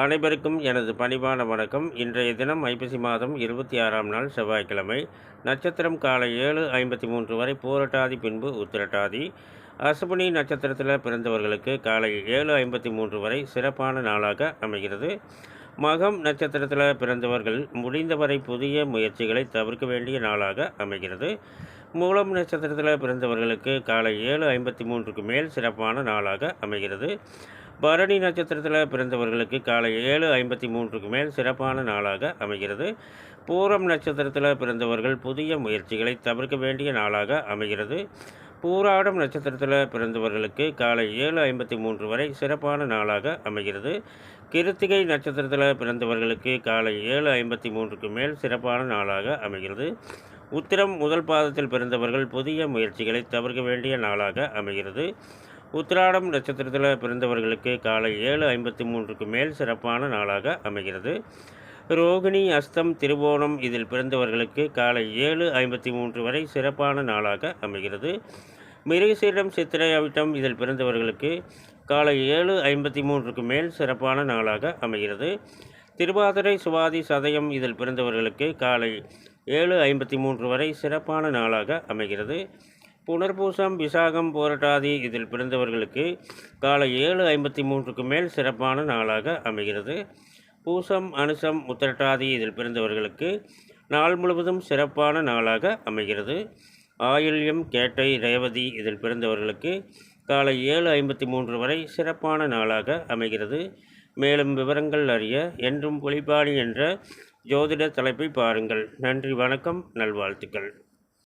அனைவருக்கும் எனது பணிவான வணக்கம். இன்றைய தினம் ஐப்பசி மாதம் 26ஆம் நாள் செவ்வாய்க்கிழமை. நட்சத்திரம் காலை 7:53 வரை பூரட்டாதி, பின்பு உத்திரட்டாதி. அசுபனி நட்சத்திரத்தில் பிறந்தவர்களுக்கு காலை 7:53 வரை சிறப்பான நாளாக அமைகிறது. மகம் நட்சத்திரத்தில் பிறந்தவர்கள் முடிந்தவரை புதிய முயற்சிகளை தவிர்க்க வேண்டிய நாளாக அமைகிறது. மூலம் நட்சத்திரத்தில் பிறந்தவர்களுக்கு காலை 7:53க்கு மேல் சிறப்பான நாளாக அமைகிறது. பரணி நட்சத்திரத்தில் பிறந்தவர்களுக்கு காலை 7:53க்கு மேல் சிறப்பான நாளாக அமைகிறது. பூரம் நட்சத்திரத்தில் பிறந்தவர்கள் புதிய முயற்சிகளை தவிர்க்க வேண்டிய நாளாக அமைகிறது. பூராடம் நட்சத்திரத்தில் பிறந்தவர்களுக்கு காலை 7:53 வரை சிறப்பான நாளாக அமைகிறது. கிருத்திகை நட்சத்திரத்தில் பிறந்தவர்களுக்கு காலை 7:53க்கு மேல் சிறப்பான நாளாக அமைகிறது. உத்திரம் முதல் பாதத்தில் பிறந்தவர்கள் புதிய முயற்சிகளை தவிர்க்க வேண்டிய நாளாக அமைகிறது. உத்திராடம் நட்சத்திரத்தில் பிறந்தவர்களுக்கு காலை 7:53க்கு மேல் சிறப்பான நாளாக அமைகிறது. ரோகிணி, அஸ்தம், திருவோணம் இதில் பிறந்தவர்களுக்கு காலை 7:53 வரை சிறப்பான நாளாக அமைகிறது. மிருகசீரிடம், சித்திரை, அவிட்டம் இதில் பிறந்தவர்களுக்கு காலை 7:53க்கு மேல் சிறப்பான நாளாக அமைகிறது. திருவாதிரை, சுவாதி, சதயம் இதில் பிறந்தவர்களுக்கு காலை 7:53 வரை சிறப்பான நாளாக அமைகிறது. புனர்பூசம், விசாகம், பூரட்டாதி இதில் பிறந்தவர்களுக்கு காலை 7:53க்கு மேல் சிறப்பான நாளாக அமைகிறது. பூசம், அனுசம், உத்திரட்டாதி இதில் பிறந்தவர்களுக்கு நாள் முழுவதும் சிறப்பான நாளாக அமைகிறது. ஆயில்யம், கேட்டை, ரேவதி இதில் பிறந்தவர்களுக்கு காலை 7:53 வரை சிறப்பான நாளாக அமைகிறது. மேலும் விவரங்கள் அறிய என்றும் புலிப்பாணி என்ற ஜோதிட தலைப்பை பாருங்கள். நன்றி, வணக்கம், நல்வாழ்த்துக்கள்.